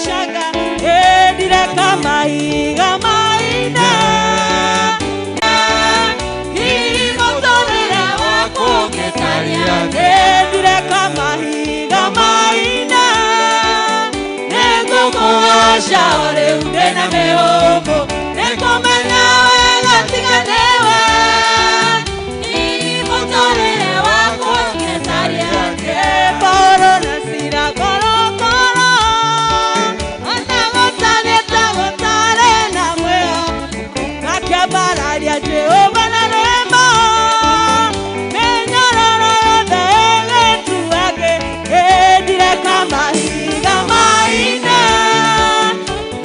shaka edire kama higa maina himotorera wako ketaria edire kama higa maina nego kuasha ole udena meomo nego menyawe gatiganewe himotorera wako ketaria Paolo nasira koro koro anagotane tagotare na mweo nakabararia Jehova na rema menyororo yothe egetu ake edire kama higa maina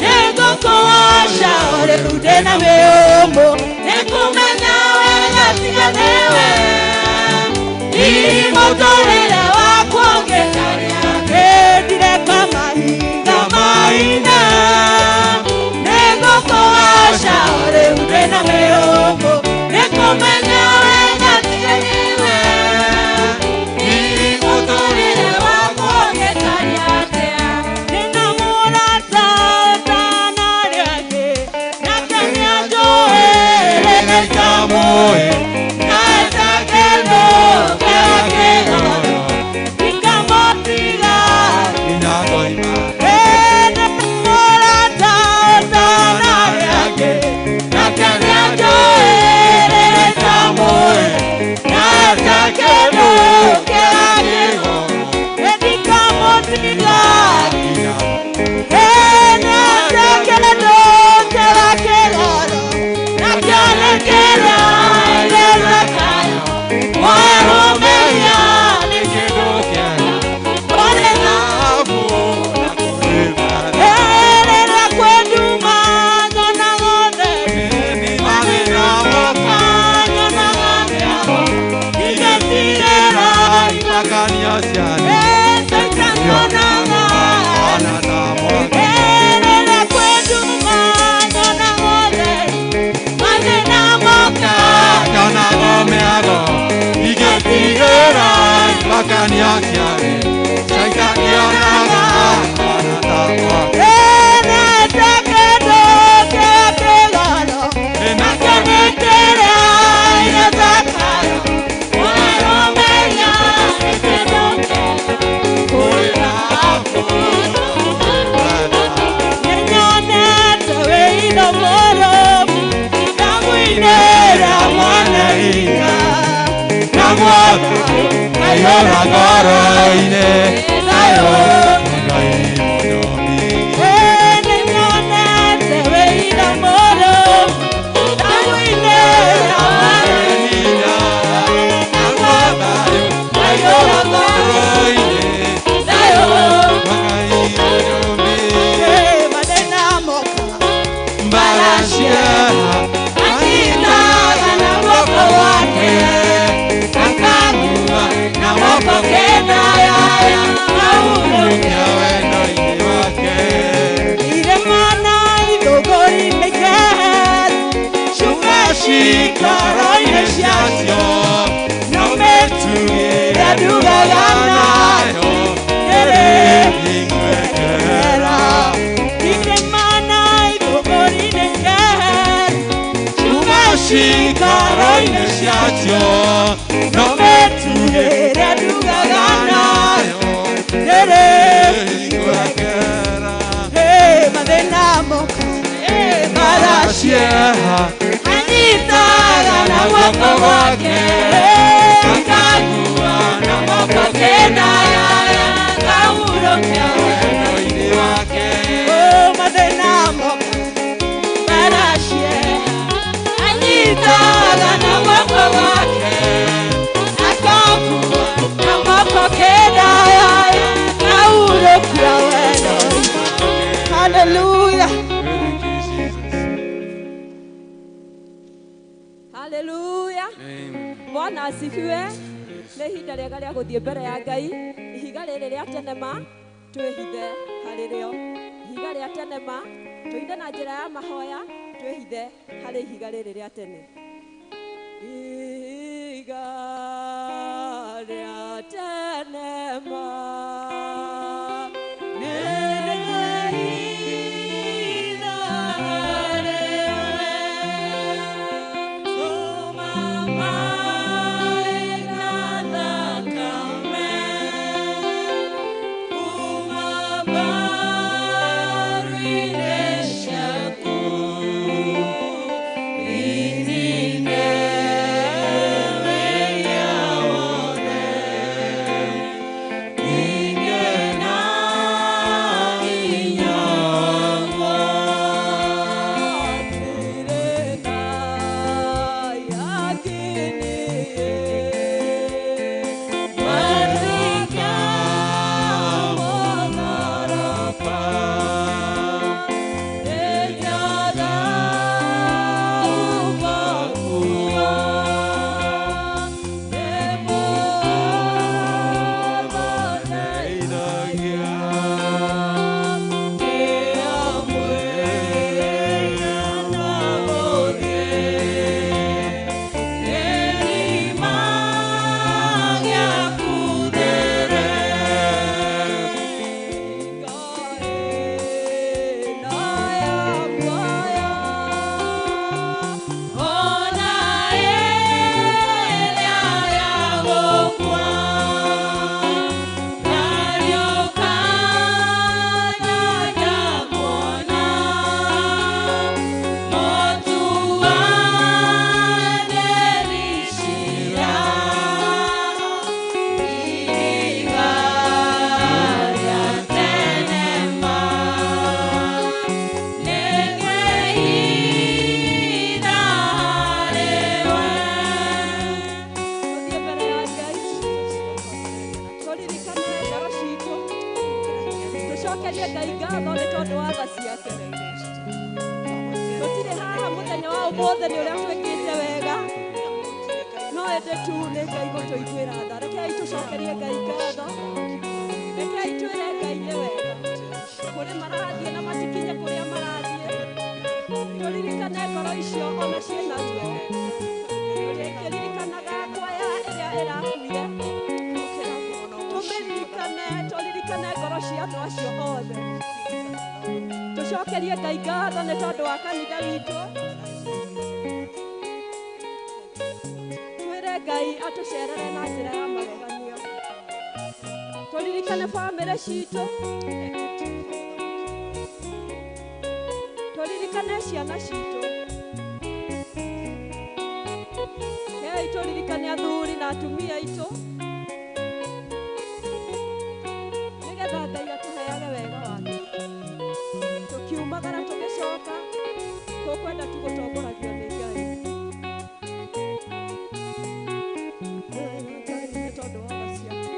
negokuosha ore ude na meomo nekumenya wega tiganewe imotorera wakuongetaria edire kama higa maina negokuosha ore ude na meomo nekumenya wega tiganewe imotorera wakuongetaria ninamurata tanariake nakenya joe nekamoe naetakeno keakegoro ikamotiga inagoima ninamurata tanariake nakenya joe nekamoe naetakeno keakegoro ikamotiga Ayora goro ine ayo ngai modomi ene nyone tewe ina modo tamuine amarina angaba ayora goro ine ayo ngai modomi madena moka barashia akina na moko wake Kena ya naunukia wendo ini wake ire mana idogori meket shukashikara inesiasyo nometugira dugaganayo ere ingwekera ire mana idogori meket shukashikara inesiasyo nometugira dugaganayo ere ingwekera madena moka barashieha anitaga na wako wake akagua na moko kena ya kauro kia wendo ini wake madena moka barashieha anitaga na wako wake akagua na moko kena ya kauro kia wendo. Hallelujah. Hallelujah. Bwana asifiwe. Nĩ ihinda rĩega rĩa gũthiĩ mbere ya Ngai. Ihiga rĩrĩ rĩa tenema twĩhithe harĩ rĩo. Ihiga rĩa tenema tũinde na njĩra ya mahoya twĩhithe harĩ ihiga rĩrĩ rĩa tene. Ihiga rĩa tenema nĩ tucokerie Ngai ngatho nĩ tondũ wa tha ciake. Tũtirĩ haha mũthenya wa ũmũthĩ nĩ ũrĩa twĩkĩte wega, no ĩndĩ tu nĩ Ngai gũtũiguĩra tha. Rekei tũcokerie Ngai ngatho, rekei twĩre Ngai nĩ wega. Kũrĩ marathiĩ na matikinye kũrĩa marathiĩ, tũririkane ngoro icio ona ciĩna ruo. Tũririkanaga kwaya ĩrĩa ĩrakuire, tũririkane ngoro cia andũ acio othe. Tũcokerie Ngai ngatho nĩ tondũ wa kanitha witũ. Twĩre Ngai atũcerere na njĩra ya magegania. Tũririkane bamĩrĩ citũ, tũririkane ciana citũ. Hei tũririkane athuri na atumia aitũ, nĩgetha Ngai atũheage wega wake. Tũkiumagara tũgĩcoka, tũkwenda tu gũtongoragio nĩ Ngai. Nĩ tondũ wa tha ciake.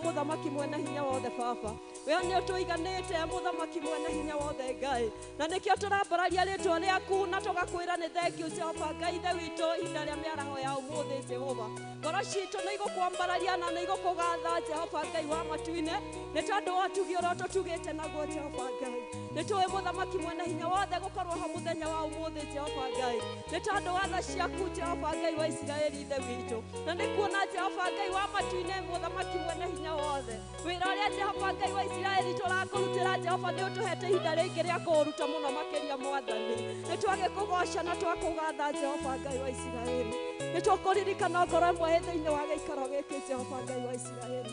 Mũthamaki mwene hinya wothe Baba, we nĩ ũtũiganĩte mũthamaki mwene hinya wothe Ngai, na nĩkĩo tũrambararia rĩtwa rĩaku na tũgakwĩra nĩ thengiũ Jehova Ngai ithe witũ ihinda rĩa mĩaraho ya ũmũthĩ Jehova. Ngoro citũ nĩ igũkwambararia na nĩ igũkũgatha Jehova Ngai wa matu-inĩ, nĩ tondũ wa tugi ũrĩa tũtugĩte naguo Jehova Ngai. Nĩ tũĩ mũthamaki mwene hinya wothe gũkorwo ho mũthenya wa ũmũthĩ Jehova Ngai, nĩ tondũ wa tha ciaku Jehova Ngai wa Isiraeli ithe witũ, na nĩ kuona Jehova Ngai wa matu-inĩ mũthamaki mwene hinya wothe wĩra ũrĩa Jehova Ngai wa Isiraeli tũrakũrutĩra Jehova nĩ ũtũhete ihinda rĩngĩ rĩa kũũruta mũno makĩria Mwathani. Nĩ twagĩkũgoca na twakũgatha Jehova Ngai wa Isiraeli, nĩ twakũririkana ngoro ĩmwe thĩinĩ wa gĩikaro gĩkĩ Jehova Ngai wa Isiraeli.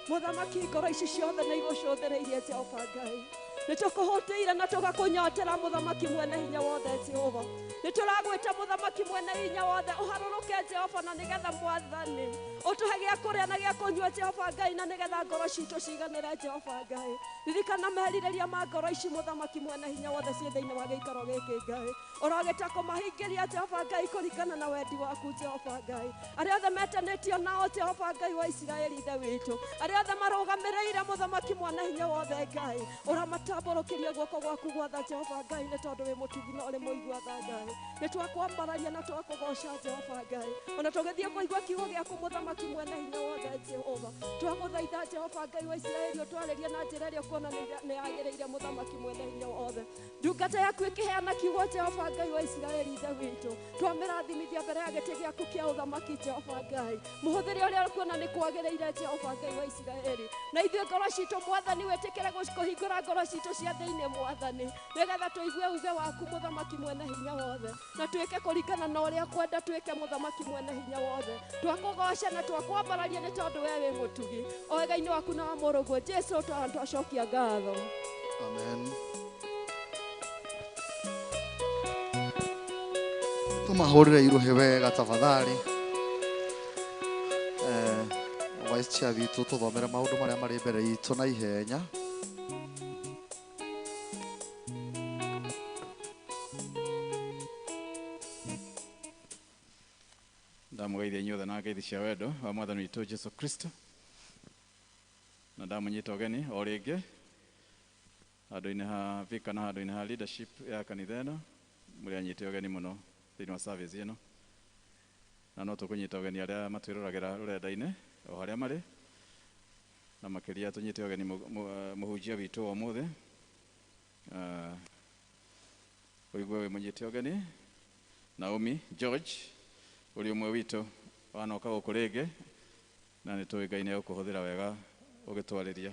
Mũthamaki ngoro ici ciothe nĩ igũcũthĩrĩirie Jehova Ngai, nitukuhutiire na tugakunyotera muthamaki mwene hinya wothe Jehova nituragwita muthamaki mwene hinya wothe uharuruke Jehova na nigetha mwathani utuhe gya kuria na gya kunyua Jehova Ngai na nigetha ngoro citu ciganire Jehova Ngai ririkana meririria ma ngoro ici muthamaki mwene hinya wothe cie thiini wa giikaro giki Ngai uragita kumahingiria Jehova Ngai kuringana na wendi waku Jehova Ngai aria othe metanitio nao Jehova Ngai wa Israeli ithe witu aria othe marugamireire muthamaki mwene hinya wothe Ngai uramatamburukiria guoko gwaku gwatha Jehova Ngai ni tondu wi mutugi na uri muigua tha Ngai ni twakwambararia na twakugoca Jehova Ngai ona tugithie kuigua kiugo giaku muthamaki mwene hinya wothe Jehova twaguthaitha Jehova Ngai wa Israeli utwaririe na njira iria kuona ni yagiriire muthamaki mwene hinya wothe ndungata yaku ikiheana kiugo Jehova Ngai wa Israeli ithe witu twamirathimithia mbere ya giti giaku kia uthamaki Jehova Ngai muhuthiri uria kuona ni kwagiriire Jehova Ngai wa Israeli na ithuĩ ngoro citu mwathani wetikire kuhingura ngoro citu cia thiini mwathani nigetha tuigue uge waku muthamaki mwene hinya wothe na tuike kuringana na uria kwenda tuike muthamaki mwene hinya wothe twakugoca na twakwambararia ni tondu we wi mutugi o wega-ini waku na wa muruguo Jesu twacokia ngatho amen tumahurire iruhe wega tafadhali vice chair witu tuthomere maundu maria mari mbere itu na ihenya ndamugeithia inyuothe na ngeithi cia wendo wa mwathani witũ Jesu Kristo na ndamunyita ũgeni o rĩngĩ handũ-inĩ ha vika na handũ-inĩ ha leadership ya kanitha ĩno mũrĩ anyite ũgeni mũno thĩinĩ wa service ĩno na no tũkũnyita ũgeni arĩa matwĩroragĩra rũrenda-inĩ o harĩa marĩ na makĩria tũnyite ũgeni mũhunjia witũ wa ũmũthĩ ũigue wĩ mũnyite ũgeni Naomi George uri umwe witu wanoka gũkũ rĩngĩ na nĩ tũĩ Ngai nĩ egũkũhũthĩra wega ũgĩtwarĩria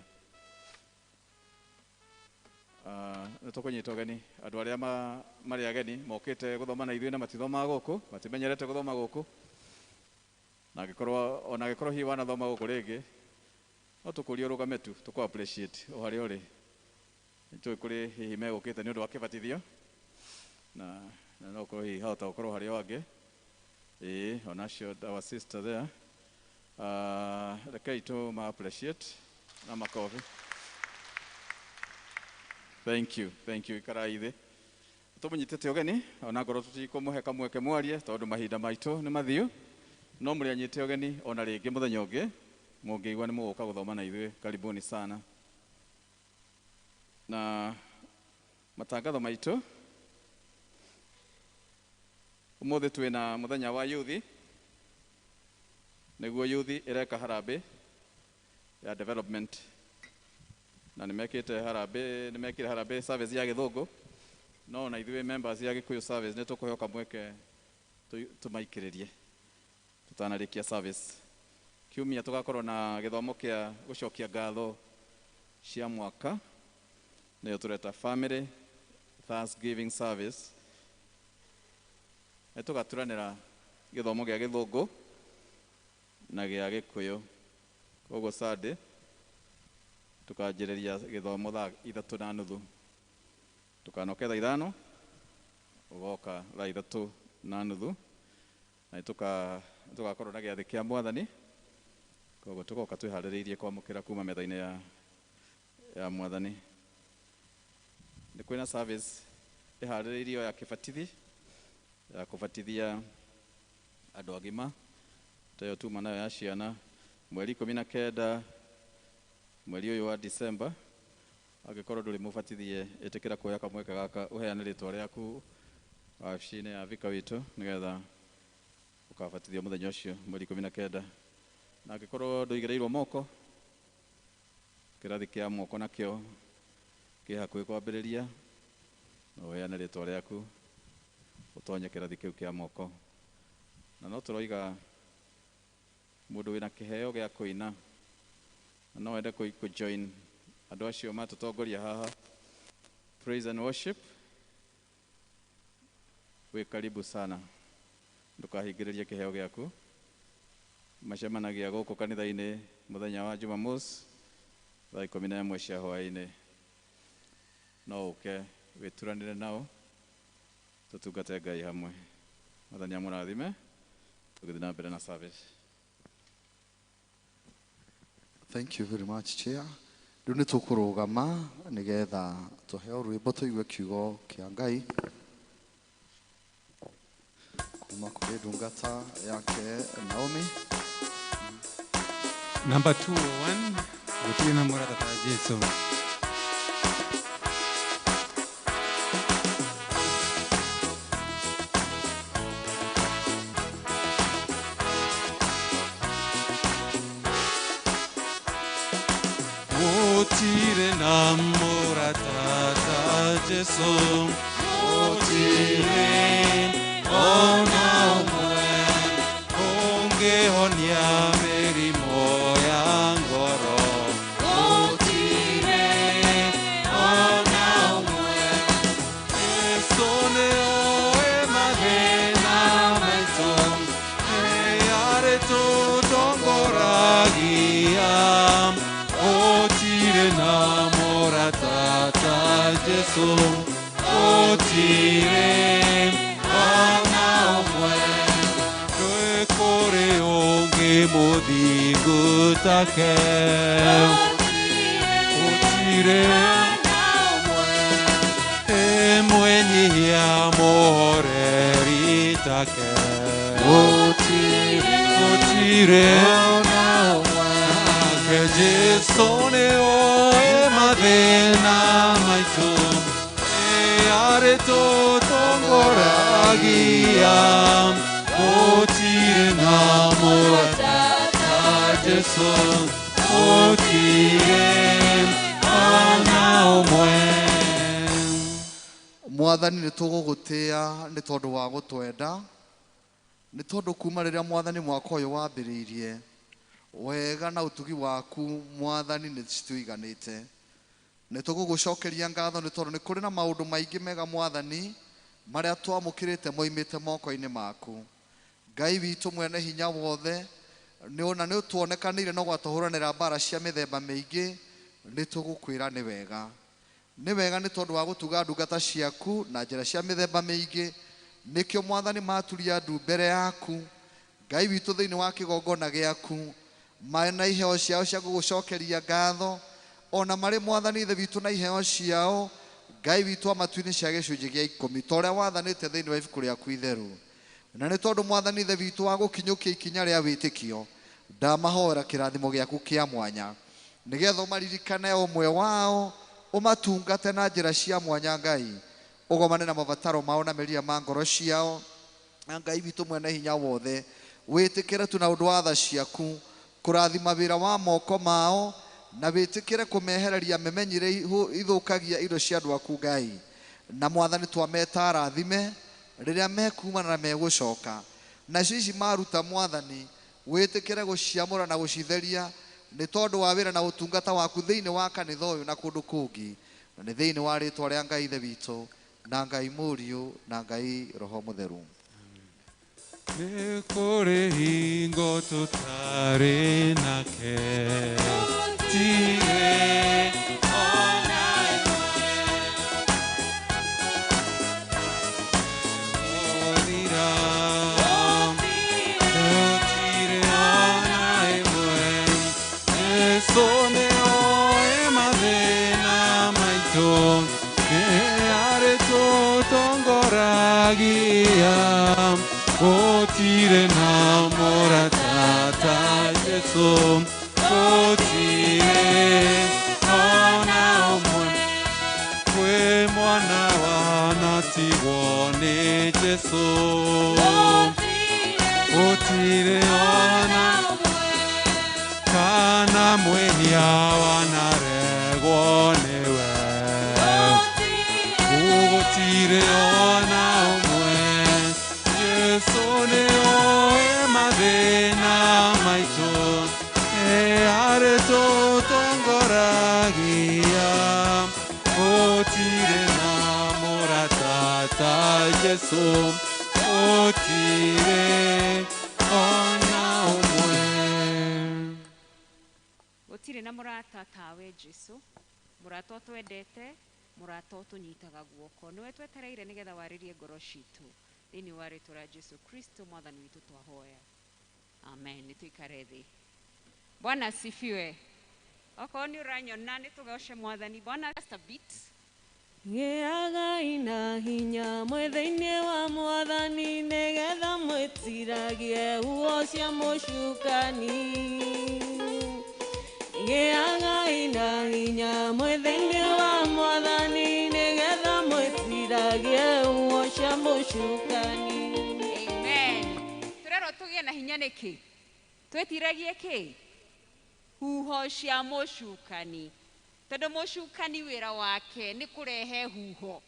nĩ tũkũnyita ũgeni andũ arĩa marĩ ageni mokĩte gũthoma na ithuĩ na matithomaga gũkũ matimenyerete gũthoma gũkũ na angĩkorwo hihi wanathoma gũkũ rĩngĩ no tũkũria ũrũgame tu tũkũ appreciate o harĩa ũrĩ nĩ tũĩ kũrĩ hihi megũkĩte nĩ ũndũ wa kĩbatithio na no ũkorwo hihi hahota gũkorwo harĩa wangĩ on our sister there rekei tu ma appreciate na makofi thank you ikarai thĩ tũmũnyitĩte ũgeni ona ngorwo tũtikũmũhe kamweke mwarie tondũ mahinda maitũ nĩ mathiũ no mũrĩ anyite ũgeni ona rĩngĩ mũthenya ũngĩ mũngĩigua nĩ mũgũka gũthoma na ithuĩ karibuni sana na matangatho maitũ umuthi twina muthenya wa youth niguo youth ireka harambĩ ya development na nimekire harambĩ service ya gĩthũngũ no na ithuĩ members ya Gĩkũyũ service nĩ tũkũheoka mweke tumaikĩrĩrie tutanarĩkia service kiumia tugakorwo na gĩthomo kĩa gũcokia ngatho cia mwaka nĩyo tureta family Thanksgiving service tugaturanĩra gĩthomo gĩa gĩthũngũ na gĩa Gĩkũyũ koguo Sunday tukanjĩrĩria gĩthomo thaa 3:30 tukanoke thaa 5 ugoka thaa 3:30 na tugakorwo na gĩathĩ kĩa mwathani koguo tugoka twĩharĩrĩirie kwamũkĩra kuma metha-inĩ ya mwathani nĩ kwĩna service ĩharĩrĩirio ya kĩbatithi ya kubatithia andũ agima tayo tuma nayo ya ciana mweri 19 mweri ũyũ wa December angĩkorwo ndũrĩ mũbatithie ĩtĩkĩra kuoya kamweke gaka uheane rĩtwa rĩaku wabici-inĩ ya vika witũ nĩgetha ũkabatithio mũthenya ũcio mweri 19 na angĩkorwo ndũigĩrĩirwo moko kĩrathi kĩa moko nakĩo kĩ hakuhĩ kwambĩrĩria na uheane rĩtwa rĩaku utonye kĩrathi kĩu kĩa moko na no tũroiga mũndũ wĩna kĩheo gĩa kũina na no wende kũjoin andũ acio matũtongoria haha praise and worship wĩ karibu sana ndũkahingĩrĩrie kĩheo gĩaku macemanagia gũkũ kanitha-inĩ mũthenya wa Jumamosi thaa 11 cia hwaĩ-inĩ no uke wituranire nao tutungate Ngai hamwe. Mwathani amũrathime tũgĩthiĩ na mbere na service. Thank you very much, Chair. Rĩu nĩ tũkũrũgama nĩgetha tũheo rwĩmbo tũigue kiugo kĩa Ngai kuma kũrĩ ndungata yake Naomi. Number 201, gũtirĩ na mũrata ta Jesũ. Gũtirĩ na mũrata ta Jesũ, gũtirĩ ona ũmwe ũngĩhonia mĩrimũ ya ngoro. Gũtirĩ ona ũmwe. Jesũ nĩoĩ mathĩna maitũ, nĩ atũtongoragia. Gũtirĩ na mũrata ta Jesũ, gũtirĩ ona ũmwe. Ndũĩ kũrĩ ũngĩ mũthingu take, gũtirĩ ona ũmwe. Mwĩnyihia mũhoreri take, gũtirĩ ona ũmwe. Nake Jesũ nĩoĩ mathĩna maitũ, arĩtũtongoragia. Gũtirĩ na mũrata ta Jesũ, gũtirĩ ona ũmwe. Mwathani nĩ tũgũgũtĩĩa nĩ tondũ wa gũtwenda, nĩ tondũ kuma rĩrĩa Mwathani mwaka ũyũ wambĩrĩirie, wega na ũtugi waku Mwathani nĩ citũiganĩte. Nĩ tũgũgũcokeria ngatho nĩ tondũ nĩ kũrĩ na maũndũ maingĩ mega Mwathani marĩa twamũkĩrĩte moimĩte moko-inĩ maku. Ngai witũ mwene hinya wothe, na nĩ ũtuonekanĩire no gwatũhũranĩra mbara cia mĩthemba mĩingĩ, nĩ tũgũkwĩra nĩ wega. Nĩ wega nĩ tondũ wa gũtuga ndungata ciaku na njĩra cia mĩthemba mĩingĩ, nĩkĩo Mwathani maturia ndu mbere yaku. Ngai witũ thĩinĩ wa kĩgongona gĩaku, mena iheo ciao cia gũgũcokeria ngatho, ona marĩ Mwathani ithe witũ na iheo ciao. Ngai witũ amatu-inĩ cia gĩcunjĩ gĩa 10 ta ũrĩa wathanĩte thĩinĩ wa ibuku rĩaku itherũ. Na nĩ tondũ Mwathani ithe witũ wa gũkinyũkia ikinya rĩa wĩtĩkio, ndamahoera kĩrathimo gĩaku kĩa mwanya, nĩgetha ũmaririkane ũmwe wao, ũmatungate na njĩra cia mwanya. Ngai ũgomane na mabataro mao na merirĩria ma ngoro ciao. Ngai witũ mwene hinya wothe, wĩtĩkĩre tu na ũndũ wa tha ciaku kũrathima wĩra wa moko mao, na wĩtĩkĩre kũmehereria memenyire ithũkagia indo cia andũ aku Ngai. Na Mwathani twameta rathime rĩrĩa mekumana na megũcoka, nacio ici maruta Mwathani wĩtĩkĩre gũciamũra na gũcitheria, nĩ tondũ wa wĩra na ũtungata waku thĩinĩ wa kanitha ũyũ na kũndũ kũngĩ, na nĩ thĩinĩ wa rĩtwa rĩa Ngai ithe witũ na Ngai Mũriũ na Ngai Roho Mũtheru. Nĩ kũrĩ hingo tũtarĩ nake, gũtirĩ ona ĩmwe. Gũthira, gũtirĩ ona ĩmwe. Jesũ nĩoĩ mathĩna maitũ, nĩ arĩtũtongoragia. Gũtirĩ na mũrata ta Jesũ, gũtirĩ ona ũmwe. Kwĩ mwana wanatigwo nĩ Jesũ, gũtirĩ ona ũmwe. Kana mwĩhia wanaregwo nĩwe, gũtirĩ ona ũmwe. Jesũ nĩoĩ mathĩna maitũ, arĩtũtongoragia. Gũtirĩ na mũrata ta Jesũ, gũtirĩ ona ũmwe. Gũtirĩ na mũrata tawe Jesũ, mũrata ũtwendete mũrata ũtũnyitaga guoko nĩwe twetereire nĩgetha warĩrie ngoro citũ thĩinĩ wa rĩtwa rĩa Jesu Kristo mwathani witũ twahoya amen. Nĩtũikare thĩ. Bwana asifiwe. Okorwo nĩ ũranyona nĩtũgoce mwathani. Bwana just a bit. Gĩaga ina hinya mwĩthĩ-inĩ wa mwathani nĩgetha mwĩtiragie huho cia mũcukani. Gĩaga ina hinya mwĩthĩ-inĩ wa mwathani nĩgetha mwĩtiragie huho cia mũcukani. Amen. Tũrerwo tũgĩe na hinya nĩkĩ? Twĩtiragie kĩ? Huho cia mũcukani. Tondũ mũcukani wĩra wake nĩ kũrehe huho.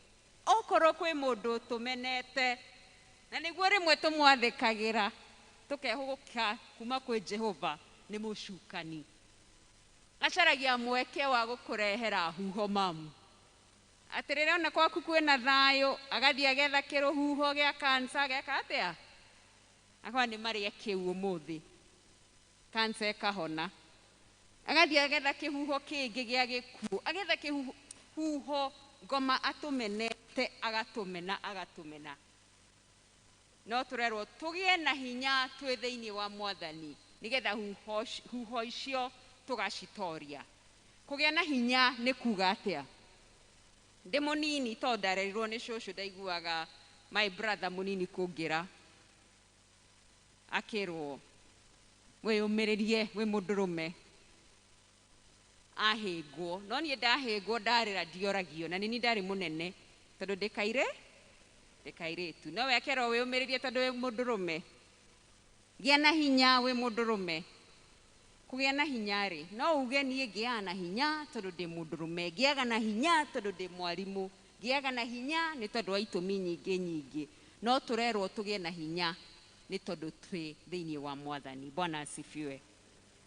Okorwo kwĩ mũndũ tũmenete na nĩguo rĩmwe tũmwathĩkagĩra tũkehũgũka kuma kwĩ Jehova nĩ mũcukani. Acaragia mweke wa gũkũrehera huho mamu. Atĩ rĩrĩa ona kwaku kwĩna thayũ agathiĩ agetha kĩrũhuho gĩa kansa geka atĩa? Akwa nĩ marĩa kĩu ũmũthĩ. Kansa ĩkahona. Agathiĩ agetha kĩhuho kĩngĩ gĩa gĩkuũ. Agetha kĩhuho ngoma atũmenete agatũmena. No tũrerwo tũgĩe na hinya twĩ thĩinĩ wa mwathani nĩgetha huho icio tũgacitoria. Kũgĩa na hinya nĩ kuga atĩa? Ndĩ mũnini tondũ ndarerirwo nĩ cũcũ ndaiguaga my brother mũnini kũngĩra akĩrwo wĩyũmĩrĩrie wĩ mũndũrũme. Ahĩngwo. No niĩ ndahĩngwo ndarĩra ndioragio na nini ndarĩ mũnene tondũ ndĩkairĩtu. No wekerwo wĩyũmĩrĩrie tondũ wĩ mũndũrũme. Gĩa na hinya wĩ mũndũrũme. Kũgĩa na hinya rĩ, no uge niĩ ngĩaga na hinya tondũ ndĩ mũndũrũme, ngĩaga na hinya tondũ ndĩ mwarimũ, ngĩaga na hinya nĩ tondũ wa itũmi nyingĩ. No tũrerwo tũgĩe na hinya nĩ tondũ twĩ thĩinĩ wa mwathani. Bwana asifiwe.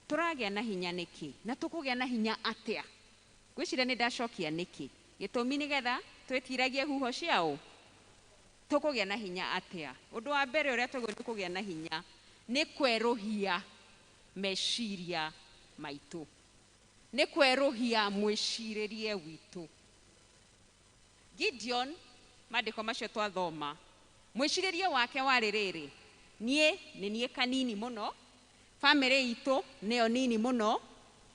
Tũragĩa na hinya nĩkĩ? Na tũkũgĩa na hinya atĩa? Gwĩciria nĩ ndacokia nĩkĩ? Gĩtũmi nĩgetha twĩtiragie huho ciao. Tũkũgĩa na hinya atĩa? Ũndũ wa mbere ũrĩa tũgwĩka kũgĩa na hinya nĩ kwerũhia meciria maitũ. Nĩ kwerũhia mwĩcirĩrie witũ. Gideon, maandĩko macio twathoma, mwĩcirĩrie wake warĩ rĩrĩ: niĩ nĩ niĩ kanini mũno, family itũ nĩyo nini mũno,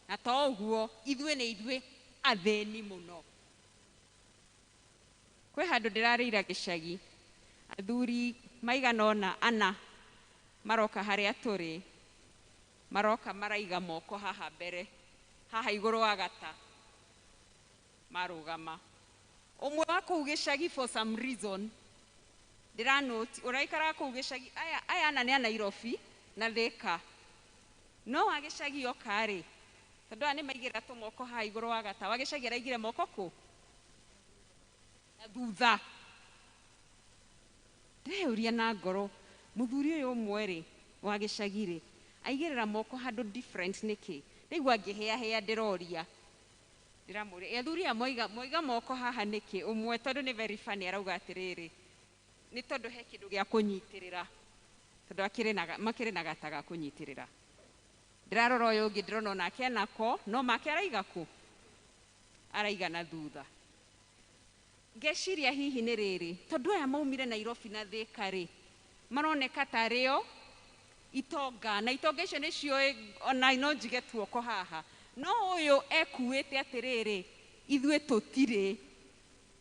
na to ũguo ithuĩ nĩ ithuĩ athĩni mũno. Kwĩ handũ ndĩrarĩira gĩcagi, athuri maigana ũna ana maroka harĩa tũrĩ, maroka maraiga moko haha mbere, haha igũrũ wa gata, marũgama. Ũmwe wa kũu gĩcagi for some reason ndĩranoti ũraikara kũu gĩcagi, aya ana nĩ a Nairobi na Thĩka. No wa gĩcagi oka rĩ, tondũ aya nĩ maigĩra tũmoko haha igũrũ wa gata, wa gĩcagi araigire moko kũ? Na thutha. Ndĩreyũria na ngoro, mũthuri ũyũ ũmwe rĩ, wa gĩcagi rĩ, aigĩrĩra moko handũ different nĩkĩ? Rĩu angĩhĩa ndĩroria. Ndĩramũria, athuri aya moiga moko haha nĩkĩ? Ũmwe tondũ nĩ very funny arauga atĩrĩrĩ, nĩ tondũ he kĩndũ gĩa kũnyitĩrĩra, tondũ makĩrĩ na gata ga kũnyitĩrĩra. Ndĩrarora ũyũ ũngĩ ndĩrona onake enako, no make araiga kũ? Araiga na thutha. Ngeciria hihi nĩ rĩrĩ, tondũ aya maumire Nairobi na Thĩka rĩ, maroneka tarĩo itonga, na itonga icio nĩ cioĩ ona no njige tuoko haha. No ũyũ ekuĩte atĩrĩrĩ, ithuĩ tũtirĩ,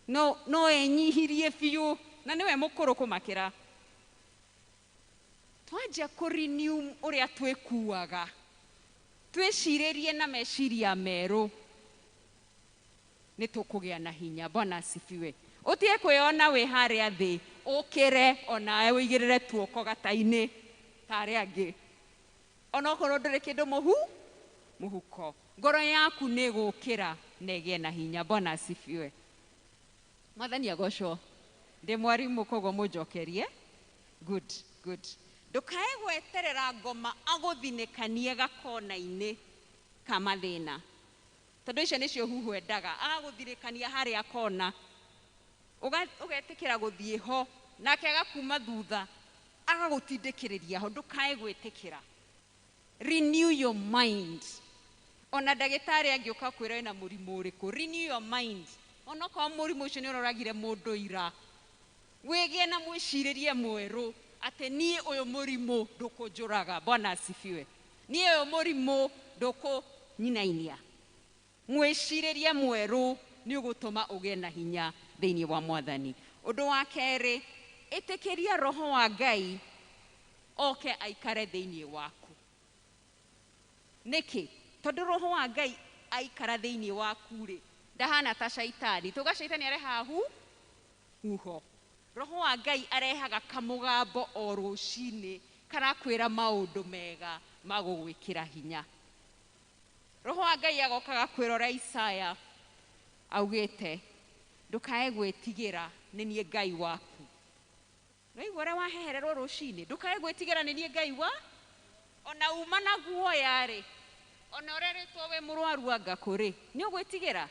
no enyihirie biũ, na nĩwe mũkũrũ kũmakĩra. Twanjia kũrenew ũrĩa twĩkuaga, twĩcirĩrie na meciria merũ, nĩ tũkũgĩa na hinya. Bwana asifiwe. Ũtige kwĩona wĩ harĩa thĩ, ũkĩre onawe ũigĩrĩre tuoko gata-inĩ tarĩ angĩ. Ona okorwo ndũrĩ kĩndũ mũhuko, ngoro yaku nĩ gũkĩra na ĩgĩe na hinya. Bwana asifiwe. Mwathani agocwo. Ndĩ mwarimũ koguo mũnjokerie. Good. Ndũkae gweterera ngoma agũthinĩkanie gakona-inĩ ka mathĩna, tondũ icio nĩcio huhu endaga, agagũthinĩkania harĩa kona, ũgetĩkĩra gũthiĩ ho, nake agakuma thutha agagũtindĩkĩrĩria ho. Ndũkae gwĩtĩkĩra. Renew your mind. Ona ndagĩtarĩ angĩũka kwĩra wĩna mũrimũ ũrĩkũ, renew your mind. ona kwa mũrimũ ũcio nĩ ũroragire mũndũ ira wĩgĩe na mwĩcirĩrie mwerũ atĩ niĩ ũyũ mũrimũ ndũkũnjũraga. Bwana asifiwe. Niĩ ũyũ mũrimũ ndũkũnyinainia. Mwĩcirĩrie mwerũ nĩ ũgũtũma ũgĩe na hinya thĩinĩ wa Mwathani. Ũndũ wa kerĩ, ĩtĩkĩria Roho wa Ngai oke aikare thĩinĩ waku. Nĩkĩ? Tondũ Roho wa Ngai aikara thĩinĩ waku rĩ, ndahana ta shaitani. Tuga shaitani arehaga huho. Roho wa Ngai arehaga kamũgambo o rũcinĩ karakwĩra maũndũ mega magũgwĩkĩra hinya. Roho wa Ngai agokaga kwĩra ũrĩa Isaya augĩte, ndũkae gwĩtigĩra nĩ niĩ Ngai waku. Naigua ũrĩa wahehererwo rũcinĩ, ndũkae gwĩtigĩra nĩ niĩ Ngai wa, ona uma na guoya rĩ, ona ũrĩa rĩtwo wĩ mũrwaru anga kũrĩ, nĩ ũgwĩtigĩra.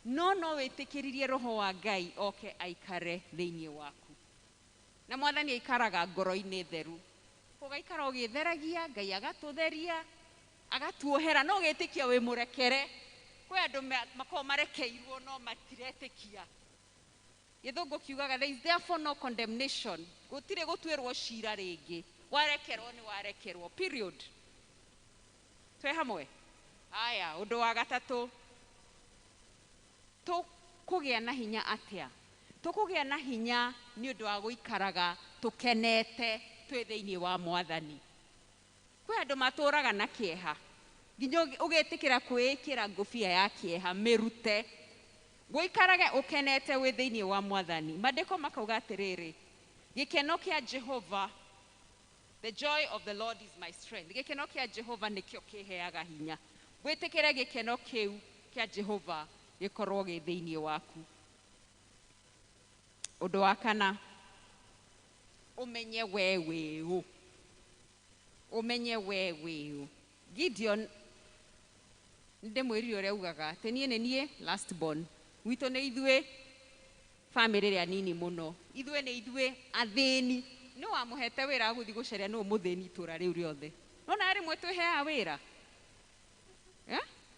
No wĩtĩkĩririe Roho wa Ngai oke aikare thĩinĩ waku. Na Mwathani aikaraga ngoro-inĩ theru. Ũgaikara ũgĩtheragia, Ngai agatũtheria, agatuohera. No ũgĩtĩkia wĩ mũrekere. Kwĩ andũ makoragwo marekeirwo no matiretĩkia. Gĩthũngũ kiugaga there is therefore no condemnation. Gũtirĩ gũtuĩrwo cira rĩngĩ. Warekerwo nĩ warekerwo. Period. Twĩ hamwe? Aya, ũndũ wa gatatũ, tũkũgĩa na hinya atĩa? Tũkũgĩa na hinya nĩ ũndũ wa gũikaraga tũkenete twĩ thĩinĩ wa Mwathani. Kwĩ andũ matũraga na kĩeha. Nginya ũgĩtĩkĩra kwĩĩkĩra ngũbia ya kĩeha mĩrute. Gũikarage ũkenete wĩ thĩinĩ wa Mwathani. Maandĩko makauga atĩrĩrĩ, gĩkeno kĩa Jehova, the joy of the Lord is my strength. Gĩkeno kĩa Jehova nĩkĩo kĩheaga hinya. Gwĩtĩkĩra gĩkeno kĩu kĩa Jehova gĩkorwo gĩ thĩinĩ waku. Ũndũ wa kana, ũmenye we wĩũ. Ũmenye we wĩũ. Gideon ndĩmwĩrire ũrĩa ugaga atĩ niĩ nĩ niĩ last born. Gwitũ nĩ ithuĩ family ĩrĩa nini mũno. Ithuĩ nĩ ithuĩ athĩni. Nĩ wamũhete wĩra gũthiĩ gũcaria nũ mũthĩni itũra rĩu rĩothe. Nona rĩmwe twĩheaga wĩra.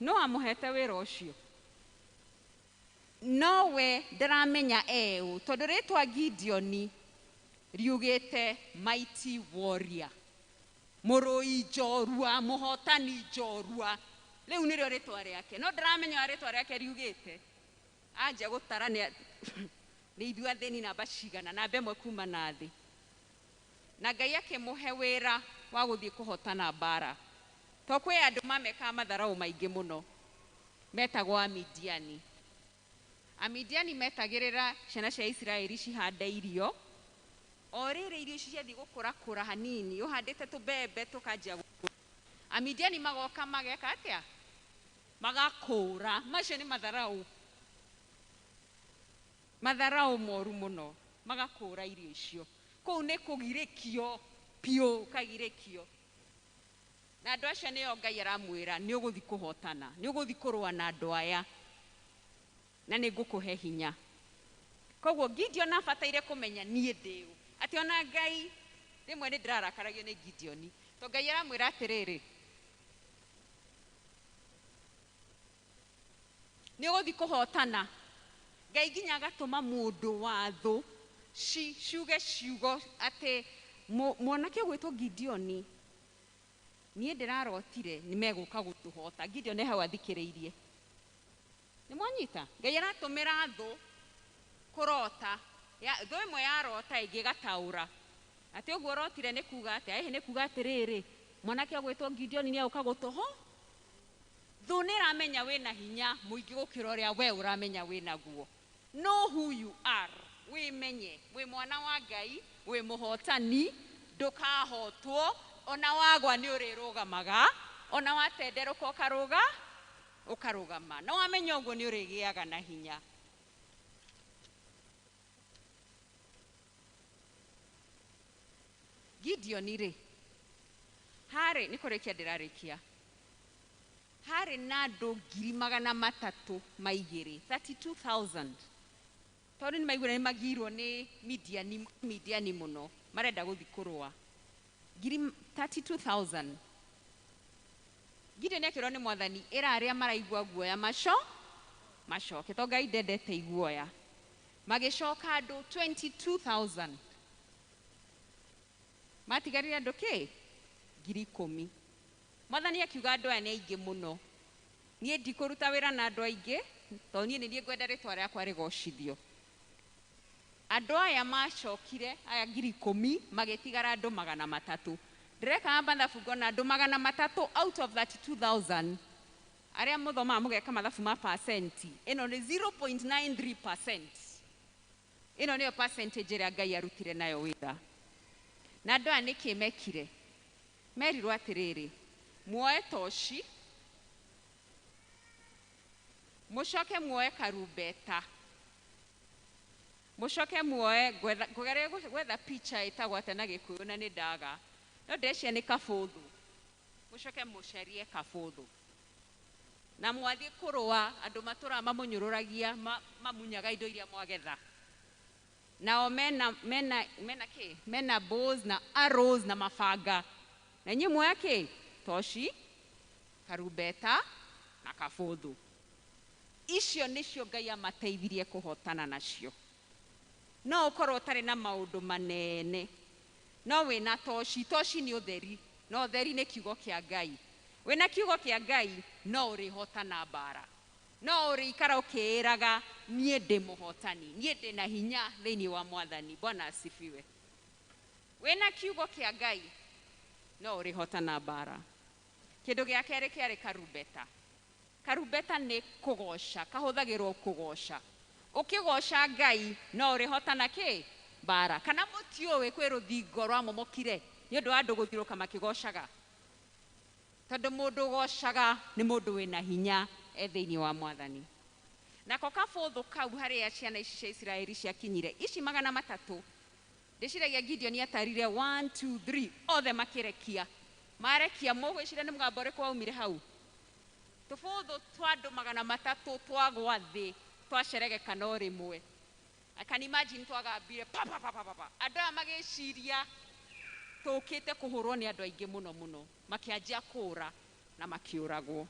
Nĩ wamũhete wĩra ũcio. Nowe ndaramenya eũ. Tondũ rĩtwa Gideon riugĩte mighty warrior. Mũrũi njorua, mũhotani njorua. Rĩu nĩrĩo rĩtwa rĩake. No ndaramenya rĩtwa rĩake riugĩte. Anja gũtara nĩ ithuĩ athĩni namba cigana, namba ĩmwe kuma na thĩ. Na Ngai akĩmũhe wĩra wa gũthiĩ kũhotana mbara. To kwĩ andũ mamekaga matharaũ maingĩ mũno. Metagwo Amidiani. Amidiani metagĩrĩra ciana cia Isiraeli cihande irio. O rĩrĩ irio ici ciathiĩ gũkũra hanini, ũhandĩte tũmbembe tũkanjia gũkũra. Amidiani magoka mageka atĩa? Magakũra. Macio nĩ matharaũ. Matharaũ moru mũno. Magakũra irio icio. Kũu nĩ kũgirĩkio piũ, kagirĩkio. Na andũ acio nĩo Ngai aramwĩra nĩ ũgũthiĩ kũhotana, nĩ ũgũthiĩ kũrũa na andũ aya. Na nĩ ngũkũhe hinya. Koguo Gideon abataire kũmenya niĩ ndĩũ. Atĩ ona Ngai rĩmwe nĩ ndĩrarakaragio nĩ Gideon. To Ngai aramwĩra atĩrĩrĩ, nĩ ũgũthiĩ kũhotana. Ngai nginya agatũma mũndũ wa thũ ciuge ciugo atĩ mwanake ũgwĩtwo Gideon, niĩ ndĩrarotire nĩ megũka gũtũhota. Gideon nĩ hau athikĩrĩirie. Nĩ mwanyita? Ngai aratũmĩra thũ kũrota. Thũ ĩmwe yarota ĩngĩ gataũra. Atĩ ũguo ũrotire nĩ kuga atĩ, ĩhĩ nĩ kuga atĩrĩrĩ, mwanake ũgwĩtwo Gideon nĩ agũka gũtũho. Thũ nĩ ĩramenya wĩna hinya mũingĩ gũkĩra ũrĩa we ũramenya wĩna guo. Know who you are. Wĩmenye. Wĩ mwana wa Ngai, wĩ mũhotani, ndũkahotwo, ona wagwa nĩ ũrĩrũgamaga, ona watenderũka ũkarũgama. Na wamenya ũguo nĩ ũrĩgĩaga na hinya. Gideon rĩ, harĩ nĩ kũrĩkia ndĩrarĩkia. Harĩ na andũ 300,000 maigĩrĩ, 32,000. Tondũ nĩ maigũra nĩ magirwo nĩ Midiani mũno, marenda gũthiĩ kũrũa. 32,000. Gideon akĩrwo nĩ Mwathani, ĩra arĩa maraigua guoya macoke to Ngai ndendete iguoya magicoka andu 22,000 matigarire andu ki 10,000 Mwathani akiuga andu aya nĩ aingĩ mũno niĩ ndikũruta wĩra na andu aingĩ to niĩ nĩ niĩ ngwenda rĩtwa rĩakwa rĩgocithio andu aya macokire aya 10,000 magĩtigara andu 300 ndireka mathabu ngona andu 300 out of 32,000 aria muthomaga mugeka mathabu ma percent ino ni 0.93%. Ino niyo percentage ĩrĩa Ngai arutire nayo wĩra na andu aya nĩkĩ mekire merirwo atĩrĩrĩ muoe toci mucoke muoe karumbeta mucoke muoe gwetha picha ĩtagwo atĩ na Gĩkũyũ na nĩ ndaga no ndeciria nĩ kabũthũ mucoke mucerie kabũthũ na mwathie kũrũa andu matũra mamunyũrũragia mamunyaga indo iria mwagetha nao mena bows na arrows na mabanga na nyinyi muoya ki toci karumbeta na kabũthũ icio nicio Ngai amateithirie kuhotana nacio no ukorwo ũtarĩ na maũndũ manene no wĩna toci nĩ ũtheri no ũtheri nĩ kiugo kĩa Ngai wĩna kiugo kĩa Ngai no ũrĩhotana mbara no ũrĩikara ũkĩĩraga niĩ ndĩ mũhotani niĩ ndĩ na hinya thĩinĩ wa Mwathani Bwana asifiwe wĩna kiugo kĩa Ngai no ũrĩhotana mbara kĩndũ gĩa kerĩ kĩarĩ karumbeta nĩ kũgoca kahũthagĩrwo kũgoca ũkĩgoca Ngai no ũrĩhotana kĩ mbara kana mũtiũĩ kwĩ rũthingo rwamomokire nĩ ũndũ wa andũ gũthiũrũka makĩgocaga tondũ mũndũ ũgocaga nĩ mũndũ wĩna hinya thĩinĩ wa Mwathani nako kabũthũ kau harĩa ciana ici cia Isiraeli ciakinyire ici 300 ndĩciragia Gideon atarire 1 2 3 othe makĩrekia marekia mũgwĩciria nĩ mũgambo ũrĩkũ waumire hau tũbũthũ twa andũ 300 twagwa thĩ twaceregeka no rĩmwe I can imagine twagambire andũ aya magĩciria tũkĩte kũhũrwo nĩ andũ aingĩ mũno makĩanjia kũra na makĩũragwo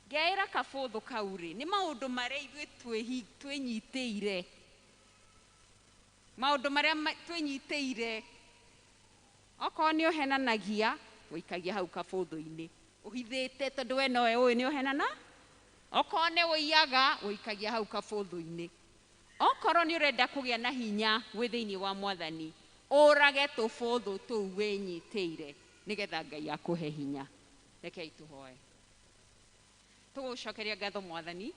ngeĩra kabũthũ kau rĩ nĩ maũndũ marĩa ithuĩ twĩnyitĩire maũndũ marĩa twĩnyitĩire okorwo nĩ ũhenanagia ũikagia hau kabũthũ-inĩ ũhithĩte tondũ we nowe ũĩ nĩ ũhenana okorwo nĩ ũiyaga ũikagia hau kabũthũ-inĩ okorwo nĩ ũrenda kũgĩa na hinya wĩ thĩinĩ wa Mwathani ũrage tũbũthũ tũu wĩnyitĩire nĩgetha Ngai akũhe hinya rekei tũhoe tũgũcokeria ngatho Mwathani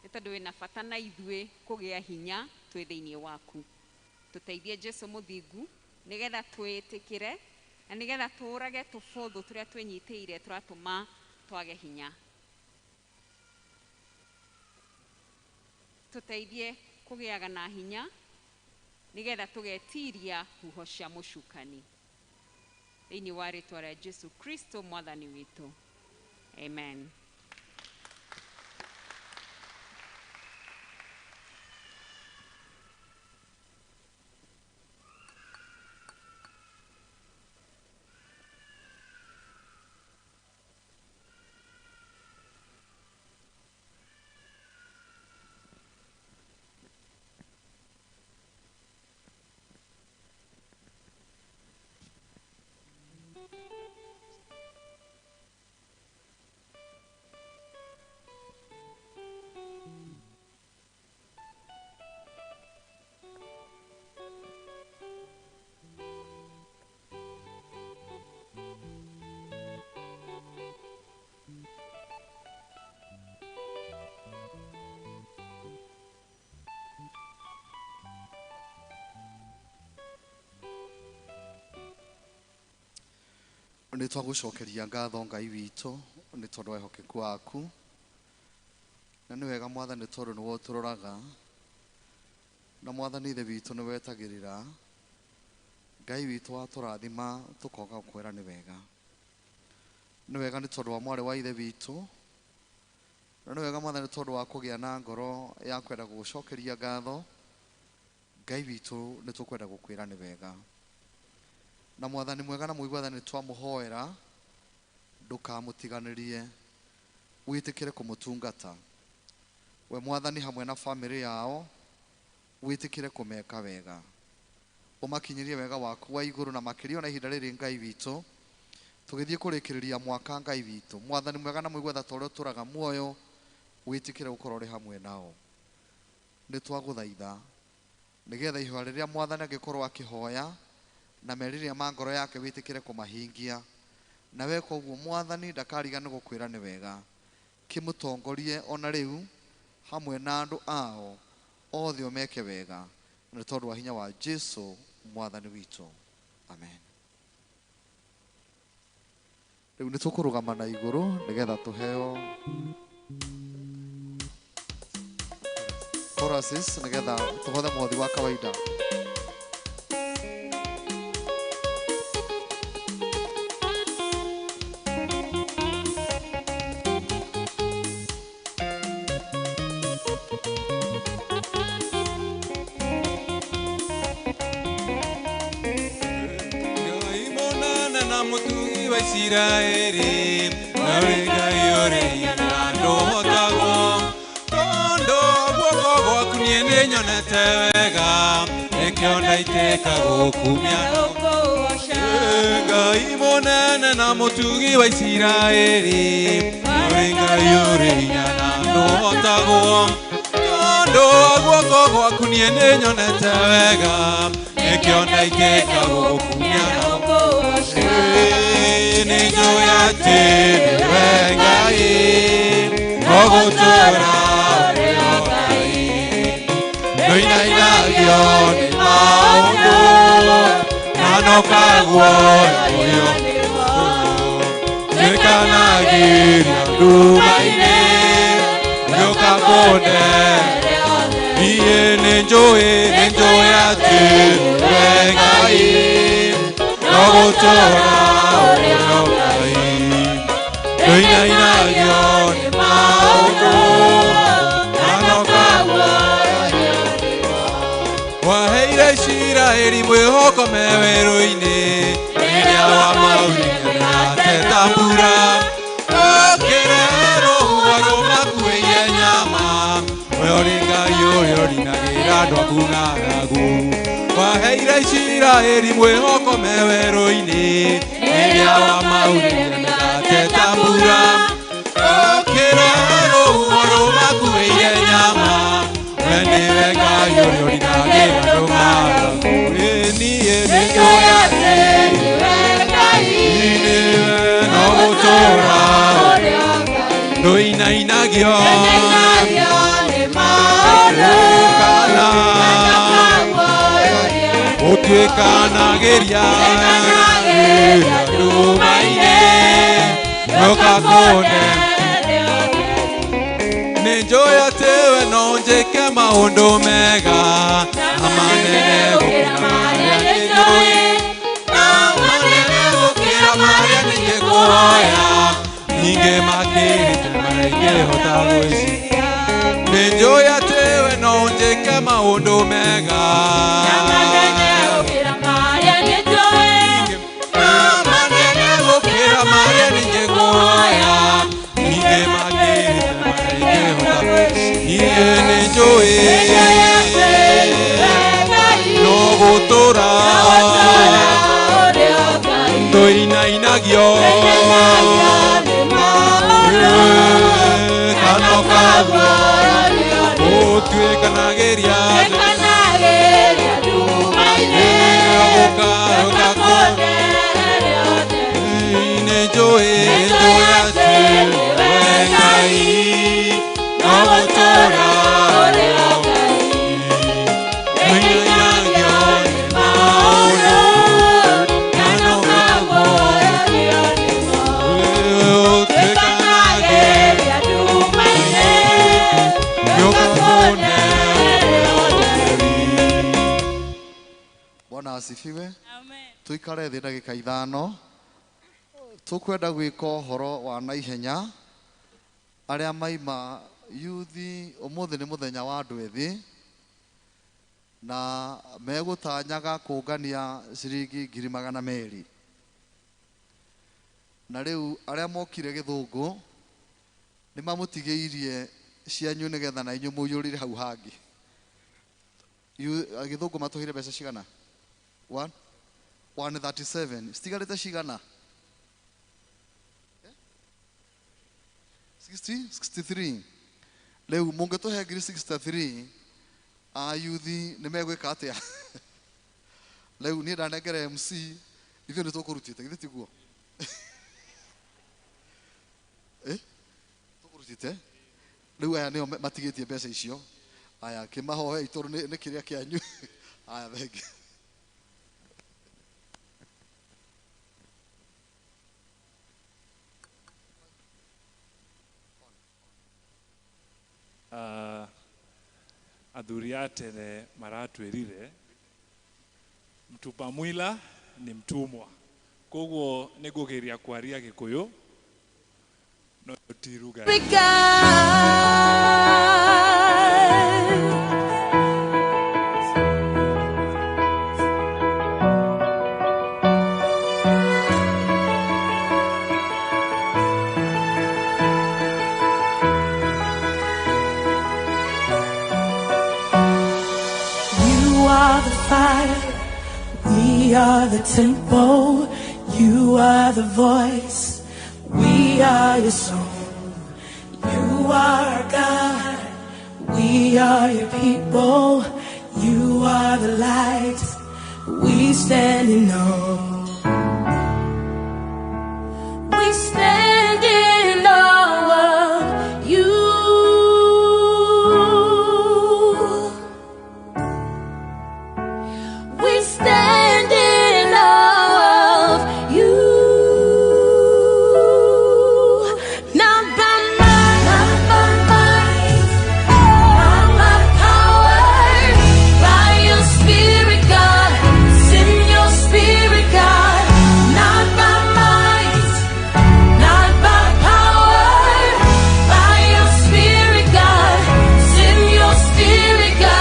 nĩ tondũ wĩna bata na ithuĩ kũgĩa hinya twĩ thĩinĩ waku tũteithie Jesũ mũthingu nĩgetha twĩtĩkĩre na nĩgetha tũrage tũbũthũ tũrĩa twĩnyitĩire tũratũma twage hinya tũteithie kũgĩaga na hinya nĩgetha tũgetiria huho cia mũcukani thĩinĩ wa rĩtwa rĩa Jesũ Kristo Mwathani witũ amen. Nĩ twagũcokeria ngatho Ngai witũ nĩ tondũ wa ehokeku waku na nĩ wega Mwathani tondũ nĩwe ũtũroraga na Mwathani ithe witũ nĩ wetagĩrĩra Ngai witũ watũrathima tũkoga kwĩra nĩ wega nĩ tondũ wa mwarĩ wa ithe witũ na nĩ wega Mwathani tondũ wa kũgĩa na ngoro ya kwenda gũcokeria ngatho Ngai witũ nĩ tũkwenda gũkwĩra nĩ wega na Mwathani mwega na mũiguathani twamũhoera ndũkamũtiganĩrie wĩtĩkĩre kũmũtungata we mwathani hamwe na family yao witikire kumeka wega umakinyirie wega waku wa iguru na makirio na ihinda riri Ngai witu tugithie kurikiriria mwaka Ngai witu mwathani mwega na mwigwetha tore turaga muoyo witikire gukorwo ri hamwe nao ni twaguthaitha nigetha ihwa riria mwathani agikorwo akihoya na meriria ma ngoro yake witikire kumahingia na we koguo mwathani ndakarigana gukwira ni wega kimutongorie ona riu hamwe na andu ao othe omeke wega na tondu wa hinya wa Jesu mwathani witu amen. Riu ni tukurugama na iguru nigetha tuheo choruses nigetha tuhothe mothi wa kawaida. Israeli, Ngai ore ando hotago, tondo guoko gwaku nie nĩ nyonete wega, nĩkĩo ndaitĩka gũkumia Ngai mũnene na mũtugi wa Isiraeli, Ngai ore ando hotago, tondo guoko gwaku nie nĩ nyonete wega, nĩkĩo ndaitĩka gũkumia Nijoya tene Ngai ogotora Ngai Noina inagio ni maundu Nanokagwo Oyo Zekanagiria Dumaine Yokakone Iye Nijoya tene Ngai ogotora Noina inagio ni maundu Nanokagwo Waheire Isiraeli mwĩhoko me werũ-inĩ rĩrĩa wamaunire na tetambura ũkĩrehe rũhuho rũmakuĩire nyama we ũrĩ Ngai ũrĩa ũrinagĩra andũ aku ng'aragu Waheire Isiraeli mwĩhoko me werũ-inĩ rĩrĩa wamaunire na tetambura ũkĩrehe rũhuho rũmakuĩire nyama we nĩwe Ngai ũrĩa ũrinagĩra andũ ng'aragu niĩ nĩnjũĩ niwe no gũtũũra ndũinainagio kana ũtuĩkanagĩria nduma-inĩ ndũgakũne nĩnjũĩ atĩ we no njĩke maũndũ mega na manene gũkĩra marĩa nĩnjũĩ na manene gũkĩra marĩa nĩngĩkũhoya ningĩ makĩrĩte marĩa ingĩhota gwĩciria nĩnjũĩ atĩ we no njĩke maũndũ mega na manene gũkĩra marĩa nĩnjũĩ na manene gũkĩra marĩa nĩngĩkũhoya ningĩ makĩrĩte marĩa ingĩhota gwĩciria nĩnjũĩ no gũtũũra ndũinainagio kanokagwo ũtuĩkanagĩria ũgakũne nĩnjũĩ atĩ we Ngai no gũtũũra Bwana asifiwe. Amen. Tuikare thĩ ndagĩka ithano. Tukwenda gwĩka ũhoro wa naihenya. Arĩa maima yuthi ũmũthĩ nĩ mũthenya wa andũ ethĩ na megũtanyaga kũngania ciringi 200,000. Na rĩu arĩa mokire Gĩthũngũ nĩ mamũtigĩirie cianyu nigetha na inyu muyurire hau hangi githungu matuhire mbeca cigana 137 citigarite cigana 63 riu mungituhe ngiri 63 ayuthi ni megwika atia riu ni ndanengere MC ithuĩ nĩ tũkũrutĩte githĩ tiguo tũkũrutĩte rĩu aya nĩo matigĩtie mbeca icio aya kĩmahoe itũrũ nĩ kĩrĩa kĩanyu aya thengi athuri a tene maratwĩrire mtupa mwila ni mtumwa koguo nĩ ngũgeria kwaria Gĩkũyũ no ti lugha We are the temple, you are the voice, we are your song. You are our God, we are your people, you are the light, we stand in awe. We stand in awe of you. We stand in awe of you. Not by might, not by might, not by power, by your Spirit, God. Send your Spirit, God. Not by might, not by power, by your Spirit, God. Send your Spirit, God.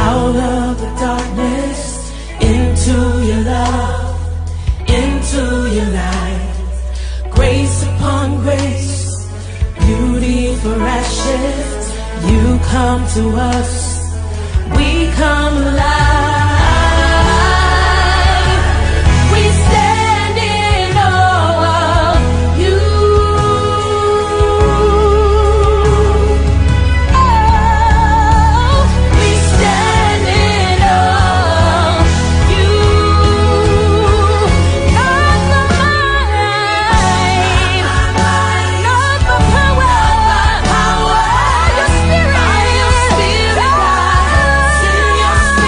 Out of the darkness, into your love, into your light. Grace upon grace, beauty for ashes. You come to us, we come alive. We stand in awe of you. We stand in awe of you. Not the might, not the power, your Spirit, God. Send your Spirit.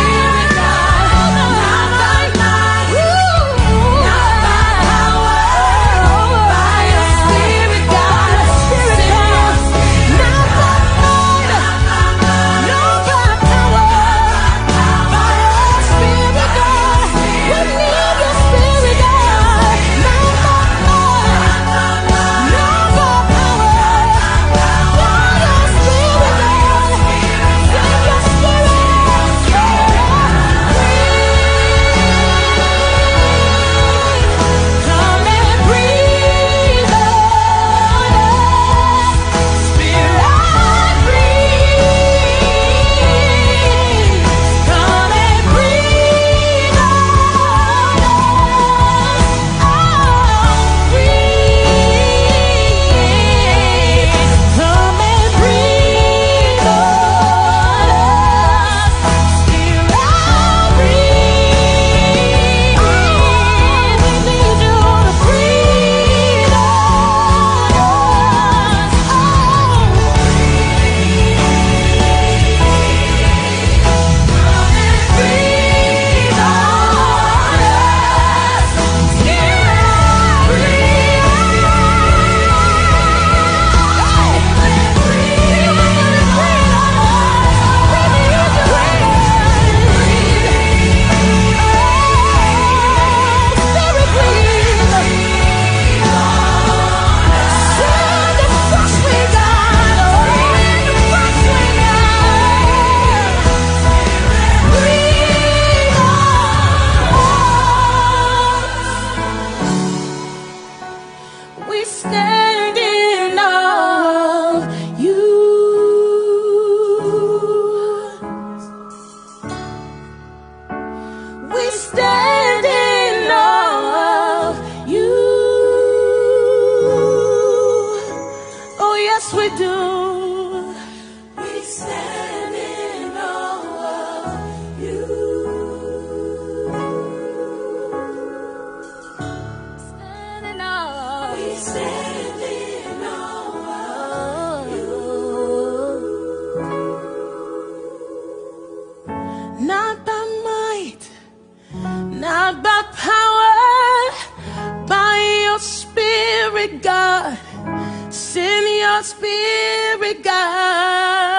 not by power, by your spirit, God. Send your spirit, God.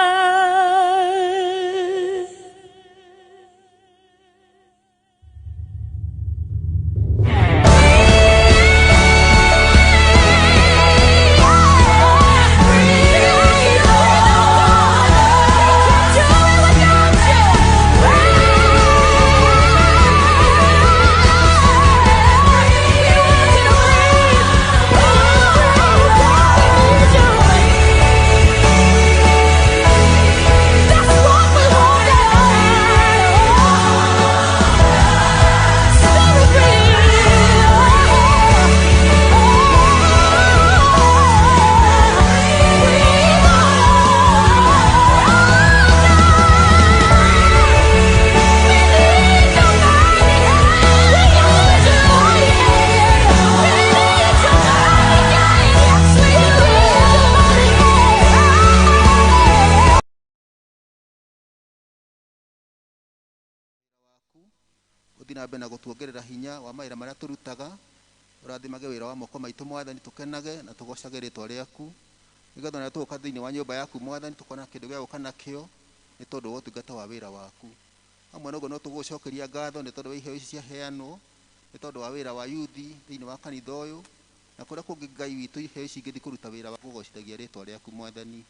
Uthina mbere na gutuongerera hinya wa mawira maria turutaga urathimage wira wa moko maitu mwathani tukenage na tugocage ritwa riaku nigetha na tuka thiini wa nyumba yaku mwathani tukona kindu gia guka nakio ni tondu wa utungata wa wira waku amwe noguo no tugucokeria ngatho ni tondu wa iheo ici cia heanwo ni tondu wa wira wa yuthi thiini wa kanitha uyu na kuria kungi Ngai witu iheo ici ingithi kuruta wira wa kugocithagia ritwa riaku mwathani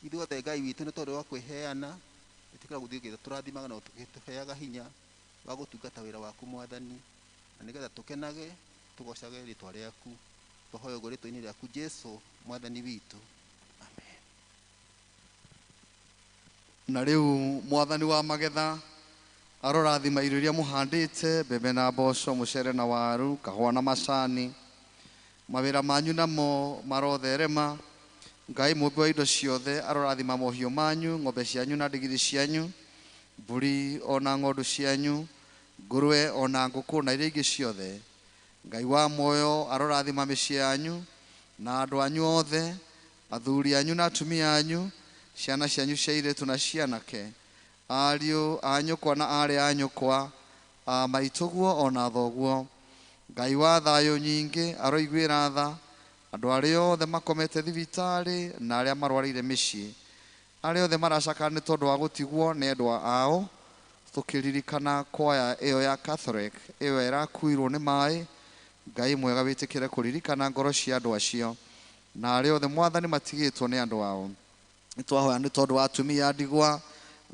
ithuothe Ngai witu ni tondu wa kwiheana itikira guthii turathimaga na tugituheaga hinya wa gutungata wira waku mwathani na nigetha tukenage tugocage ritwa riaku tuhoya uguo ritwa-ini riaku Jesu mwathani witu amen. Na riu mwathani wa magetha arorathima irio iria muhandite mbembe na mboco mucere na waru kahua na macani mawira manyu namo marotherema Ngai mumbi wa indo ciothe arorathima mohio manyu ng'ombe cianyu na ndigiri cianyu mburi ona ng'ondu cianyu ngurwe ona nguku na iria ingĩ ciothe Ngai wa moyo arorathima mĩciĩ yanyu na andũ anyu othe athuri anyu na atumia anyu ciana cianyu cia airĩtu na cianake ariũ a nyũkwa na arĩ a nyũkwa a maitũguo ona thoguo Ngai wa thayũ nyingĩ aroiguĩra tha andũ arĩa othe makomete thibitarĩ na arĩa marwarĩire mĩciĩ arĩa othe maracaka nĩ tondũ wa gũtigwo nĩ endwa ao tukiririkana kwaya iyo ya Catholic iyo irakuirwo nĩ maĩ Ngai mwega wĩtĩkĩre kũririkana ngoro cia andũ acio na arĩa othe mwathani matigĩtwo nĩ andũ ao nĩtwahoya nĩ tondũ wa atumia ndigwa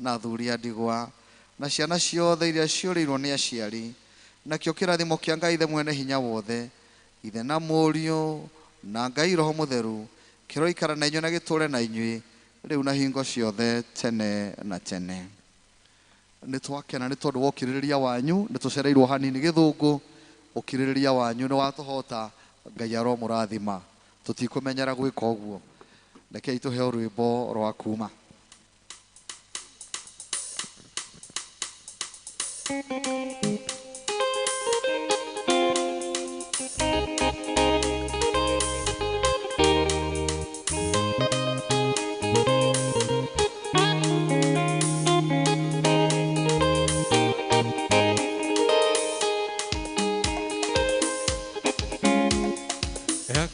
na athuri a ndigwa na ciana ciothe iria ciũrĩirwo nĩ aciari nakĩo kĩrathimo kĩa Ngai ithe mwene hinya wothe ithe na mũriũ na Ngai roho mũtheru kĩroikara na inyuĩ na gĩtũũre na inyuĩ rĩu na hingo ciothe tene na tene. Nĩ twakena nĩ tondũ wa ũkirĩrĩria wanyu nĩ tũcereirwo hanini gĩthũngũ ũkirĩrĩria wanyu nĩ watũhota Ngai aromũrathima tũtikũmenyera gwĩka ũguo rekei tũheo rwĩmbo rwa kuma.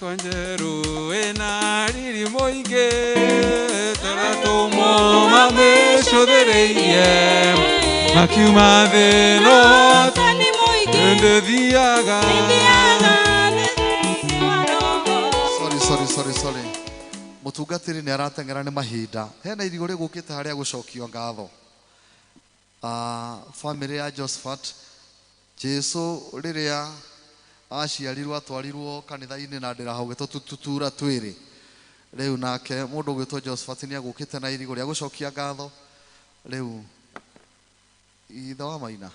Konjeru enariri moige taratomo mameshodereiye makiuma theno ndethiaga sorry mutungatiri ni aratengera ni mahinda hena irigo rigukite haria gucokio ngatho family ya Josephat Jesu riria aciarirwo atwarirwo kanitha-inĩ na ndĩrahauge tutura twĩrĩ rĩu nake mũndũ gwĩtwo Josephat nĩ agũkĩte na irigo rĩa gũcokia ngatho rĩu ithe wa Maina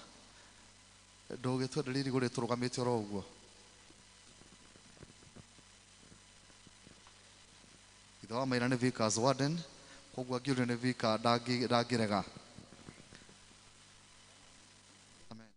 ndũgĩtwenderia irigo rĩtũrũgamĩte oro ũguo ithe wa Maina nĩ Vickers Warden koguo angĩũrio nĩ Vika ndangĩrega. Amen.